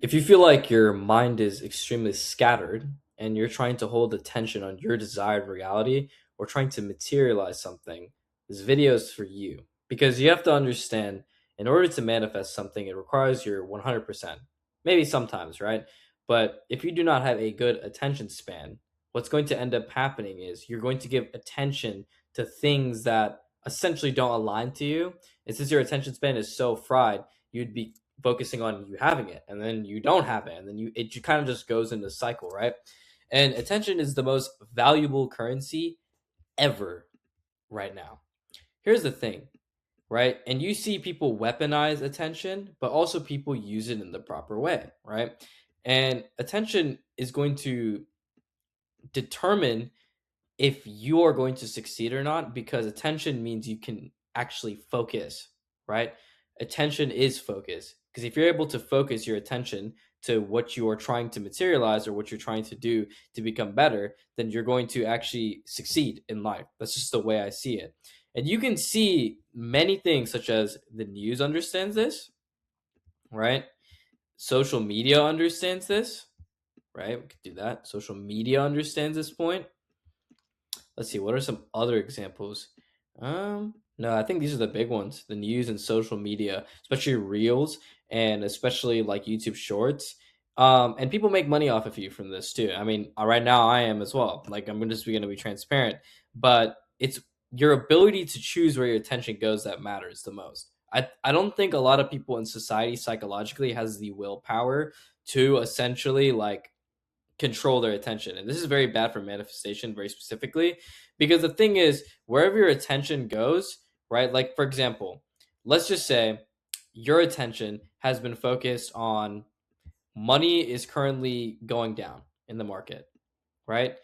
If you feel like your mind is extremely scattered and you're trying to hold attention on your desired reality or trying to materialize something, this video is for you. Because you have to understand, in order to manifest something, it requires your 100%. Maybe sometimes, right? But if you do not have a good attention span, what's going to end up happening is you're going to give attention to things that essentially don't align to you. And since your attention span is so fried, you'd be focusing on you having it, and then you don't have it, and then it kind of just goes into a cycle, right? And attention is the most valuable currency ever right now. Here's the thing, right? And you see people weaponize attention, but also people use it in the proper way, right? And attention is going to determine if you are going to succeed or not, because attention means you can actually focus, right? Attention is focus. Because if you're able to focus your attention to what you are trying to materialize or what you're trying to do to become better, then you're going to actually succeed in life. That's just the way I see it. And you can see many things, such as the news understands this, right? Social media understands this, right? We could do that. Social media understands this point. Let's see, what are some other examples? No, I think these are the big ones. The news and social media, especially reels and especially like YouTube shorts. And people make money off of you from this too. I mean, right now I am as well. Like I'm just going to be transparent, but it's your ability to choose where your attention goes that matters the most. I don't think a lot of people in society psychologically has the willpower to essentially like control their attention. And this is very bad for manifestation, very specifically, because the thing is, wherever your attention goes, right? Like, for example, let's just say your attention has been focused on money is currently going down in the market, right?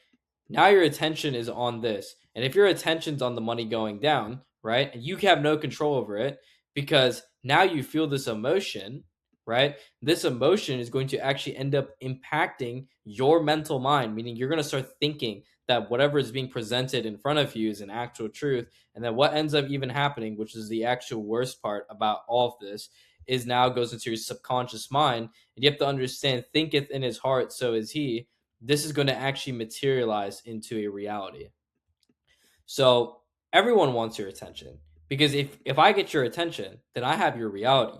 Now your attention is on this. And if your attention's on the money going down, right, and you have no control over it because now you feel this emotion, right? This emotion is going to actually end up impacting your mental mind, meaning you're going to start thinking that whatever is being presented in front of you is an actual truth. And then what ends up even happening, which is the actual worst part about all of this, is now goes into your subconscious mind. And you have to understand, thinketh in his heart, so is he. This is going to actually materialize into a reality. So everyone wants your attention, because if I get your attention, then I have your reality.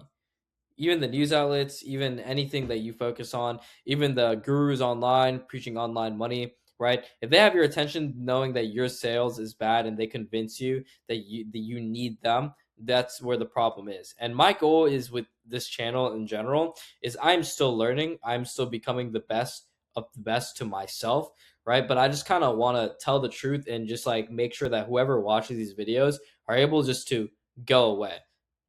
Even the news outlets, even anything that you focus on, even the gurus online preaching online money, right? If they have your attention, knowing that your sales is bad and they convince you that you need them, that's where the problem is. And my goal is with this channel in general is I'm still learning, I'm still becoming the best of the best to myself, right? But I just kind of want to tell the truth and just like make sure that whoever watches these videos are able just to go away,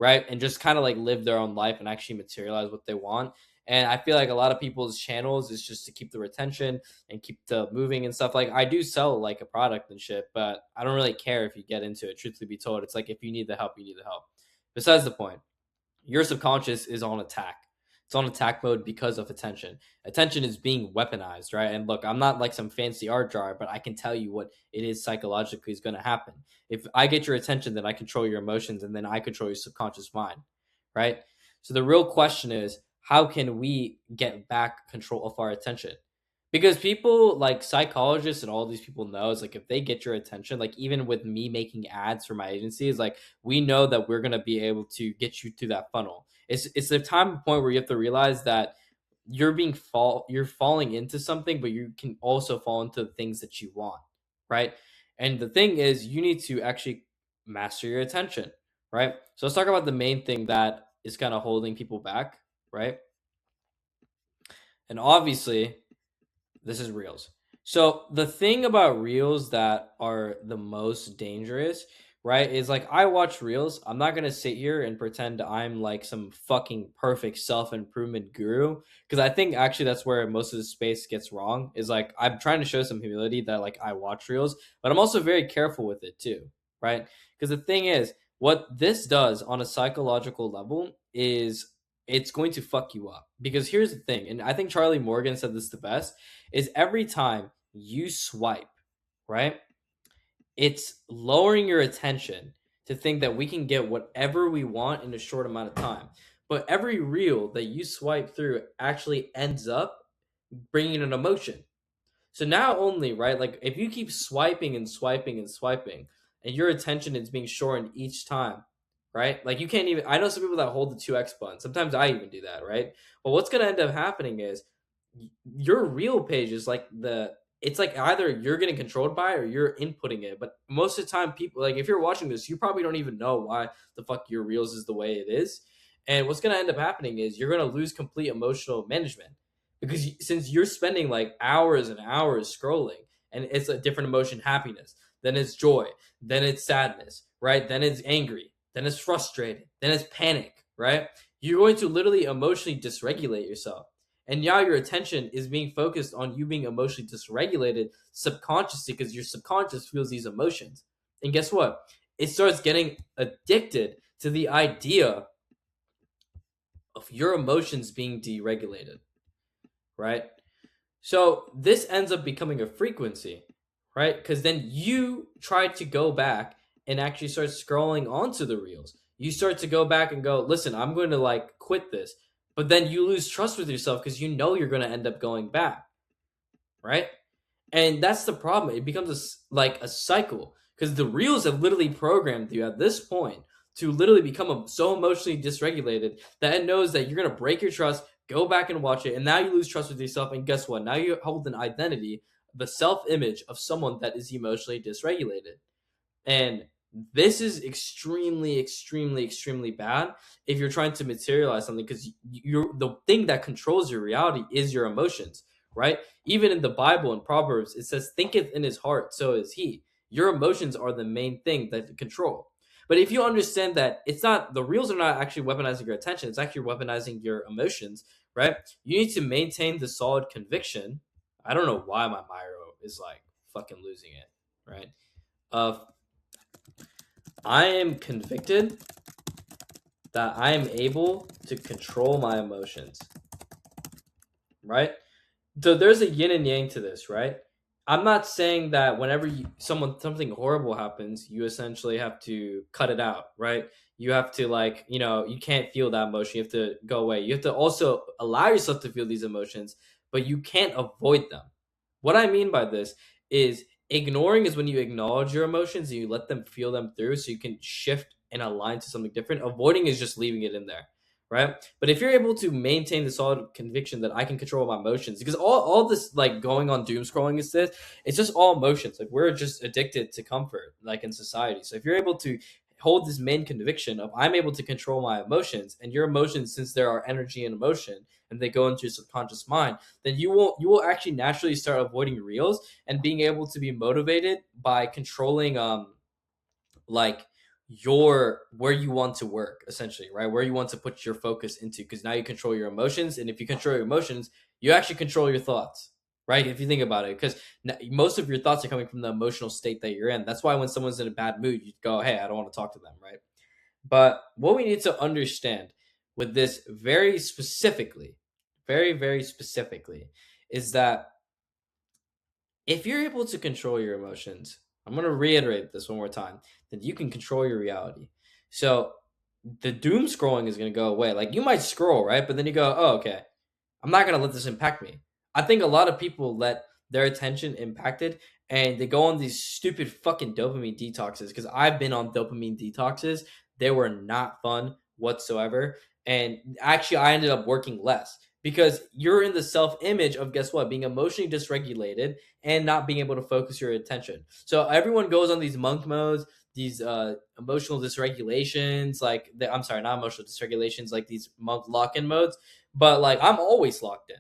right? And just kind of like live their own life and actually materialize what they want. And I feel like a lot of people's channels is just to keep the retention and keep the moving and stuff. Like I do sell like a product and shit, but I don't really care if you get into it. Truthfully be told, it's like if you need the help, you need the help. Besides the point, your subconscious is on attack. It's on attack mode because of attention. Attention is being weaponized, right? And look, I'm not like some fancy art jar, but I can tell you what it is psychologically is going to happen. If I get your attention, then I control your emotions, and then I control your subconscious mind, right? So the real question is, how can we get back control of our attention? Because people like psychologists and all these people know is like if they get your attention, like even with me making ads for my agency, is like we know that we're gonna be able to get you to that funnel. It's the time point where you have to realize that you're falling into something, but you can also fall into the things that you want, right? And the thing is, you need to actually master your attention, right? So let's talk about the main thing that is kind of holding people back, right? And obviously, this is reels. So the thing about reels that are the most dangerous, right, is like I watch reels. I'm not gonna sit here and pretend I'm like some fucking perfect self improvement guru, because I think actually that's where most of the space gets wrong. Is like I'm trying to show some humility that like I watch reels, but I'm also very careful with it too, right? Because the thing is, what this does on a psychological level is it's going to fuck you up. Because here's the thing, and I think Charlie Morgan said this the best, is every time you swipe, right? It's lowering your attention to think that we can get whatever we want in a short amount of time. but every reel that you swipe through actually ends up bringing an emotion. So now only, right? Like if you keep swiping and swiping and swiping, and your attention is being shortened each time, right? Like you can't even. I know some people that hold the 2x button. Sometimes I even do that, right? But what's gonna end up happening is your real page is like the. It's like either you're getting controlled by it or you're inputting it. But most of the time, people like if you're watching this, you probably don't even know why the fuck your reels is the way it is. And what's gonna end up happening is you're gonna lose complete emotional management because since you're spending like hours and hours scrolling and it's a different emotion, happiness, then it's joy, then it's sadness, right, then it's angry, then it's frustrated, then it's panic, right, you're going to literally emotionally dysregulate yourself, and now your attention is being focused on you being emotionally dysregulated subconsciously because your subconscious feels these emotions, and guess what, it starts getting addicted to the idea of your emotions being deregulated, right? So this ends up becoming a frequency, right? Because then you try to go back and actually start scrolling onto the reels. You start to go back and go, listen, I'm going to like quit this. But then you lose trust with yourself because you know you're going to end up going back, right? And that's the problem. It becomes like a cycle because the reels have literally programmed you at this point to literally become so emotionally dysregulated that it knows that you're going to break your trust, go back and watch it, and now you lose trust with yourself. And guess what? Now you hold an identity, the self image of someone that is emotionally dysregulated. And this is extremely, extremely, extremely bad if you're trying to materialize something because you're the thing that controls your reality is your emotions, right? Even in the Bible in Proverbs, it says, thinketh in his heart, so is he. Your emotions are the main thing that control. But if you understand that it's not the reels are not actually weaponizing your attention, it's actually weaponizing your emotions, right? You need to maintain the solid conviction. I don't know why my Myro is like fucking losing it, right? Of I am convicted that I am able to control my emotions, right? So there's a yin and yang to this, right? I'm not saying that whenever something horrible happens, you essentially have to cut it out, right? You have to like, you can't feel that emotion. You have to go away. You have to also allow yourself to feel these emotions, but you can't avoid them. What I mean by this is ignoring is when you acknowledge your emotions and you let them feel them through so you can shift and align to something different. Avoiding is just leaving it in there, right? But if you're able to maintain the solid conviction that I can control my emotions, because all this like going on doom scrolling is this, it's just all emotions. Like we're just addicted to comfort, like in society. So if you're able to hold this main conviction of I'm able to control my emotions, and your emotions, since there are energy and emotion, and they go into your subconscious mind, then you will actually naturally start avoiding reels and being able to be motivated by controlling like your where you want to work essentially, right, where you want to put your focus into, because now you control your emotions, and if you control your emotions you actually control your thoughts, right, if you think about it, because most of your thoughts are coming from the emotional state that you're in. That's why when someone's in a bad mood you go, hey, I don't want to talk to them, right? But what we need to understand with this very specifically, very very specifically, is that if you're able to control your emotions, I'm going to reiterate this one more time, then you can control your reality. So the doom scrolling is going to go away. Like you might scroll, right? But then you go, oh, okay, I'm not going to let this impact me. I think a lot of people let their attention impacted and they go on these stupid fucking dopamine detoxes, because I've been on dopamine detoxes. They were not fun whatsoever. And actually, I ended up working less because you're in the self image of, guess what, being emotionally dysregulated and not being able to focus your attention. So everyone goes on these monk modes, these emotional dysregulations, like I'm sorry, not emotional dysregulations, like these monk lock-in modes. But like I'm always locked in.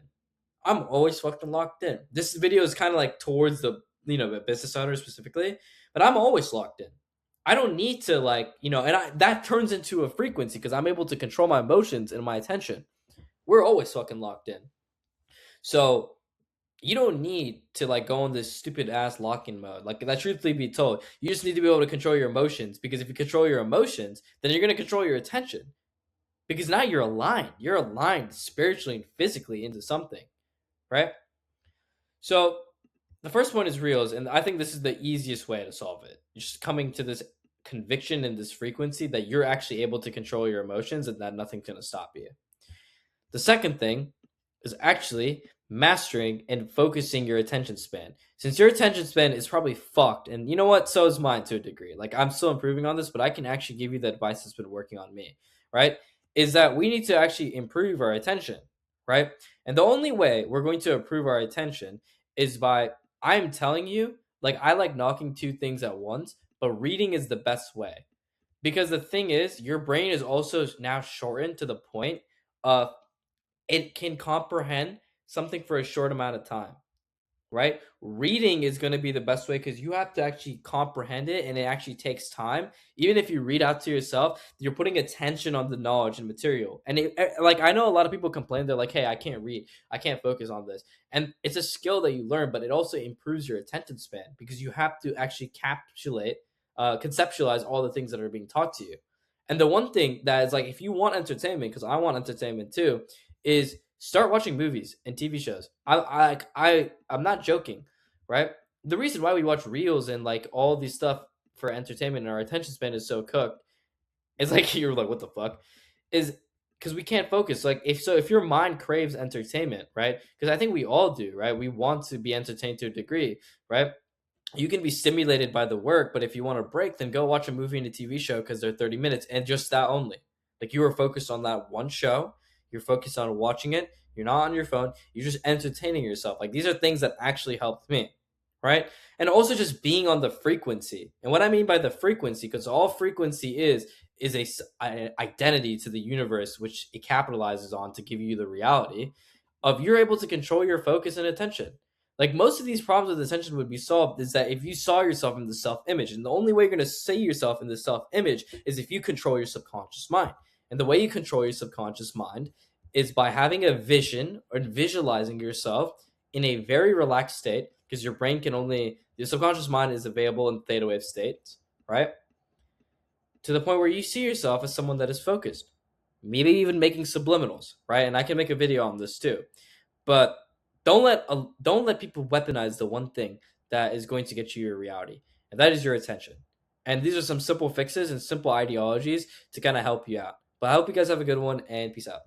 I'm always fucking locked in. This video is kind of like towards the the business owner specifically, but I'm always locked in. I don't need to like and that turns into a frequency because I'm able to control my emotions and my attention. We're always fucking locked in. So you don't need to like go on this stupid ass lock-in mode. Like that, truthfully be told, you just need to be able to control your emotions, because if you control your emotions, then you're gonna control your attention. Because now you're aligned. You're aligned spiritually and physically into something, right? So the first one is reels, and I think this is the easiest way to solve it. Just coming to this conviction in this frequency that you're actually able to control your emotions and that nothing's going to stop you. The second thing is actually mastering and focusing your attention span. Since your attention span is probably fucked, and you know what? So is mine to a degree. Like, I'm still improving on this, but I can actually give you the advice that's been working on me, right? Is that we need to actually improve our attention, right? And the only way we're going to improve our attention is by, I'm telling you, like, I like knocking two things at once, but reading is the best way. Because the thing is, your brain is also now shortened to the point of it can comprehend something for a short amount of time, right? Reading is going to be the best way because you have to actually comprehend it and it actually takes time. Even if you read out to yourself, you're putting attention on the knowledge and material. And like, I know a lot of people complain, they're like, hey, I can't read, I can't focus on this. And it's a skill that you learn, but it also improves your attention span because you have to actually conceptualize all the things that are being taught to you. And the one thing that is like, if you want entertainment, because I want entertainment too, is start watching movies and TV shows. I'm not joking, right? The reason why we watch reels and like all these stuff for entertainment and our attention span is so cooked is like you're like, what the fuck? Is because we can't focus. Like if your mind craves entertainment, right? Because I think we all do, right? We want to be entertained to a degree, right? You can be stimulated by the work, but if you want a break, then go watch a movie and a TV show because they're 30 minutes and just that only. Like you are focused on that one show, you're focused on watching it, you're not on your phone, you're just entertaining yourself. Like these are things that actually helped me, right? And also just being on the frequency. And what I mean by the frequency, because all frequency is a identity to the universe, which it capitalizes on to give you the reality of you're able to control your focus and attention. Like most of these problems with attention would be solved is that if you saw yourself in the self-image, and the only way you're going to see yourself in the self-image is if you control your subconscious mind. And the way you control your subconscious mind is by having a vision or visualizing yourself in a very relaxed state, because your subconscious mind is available in theta wave states, right? To the point where you see yourself as someone that is focused, maybe even making subliminals, right? And I can make a video on this too. But don't let people weaponize the one thing that is going to get you your reality, and that is your attention. And these are some simple fixes and simple ideologies to kind of help you out. But I hope you guys have a good one, and peace out.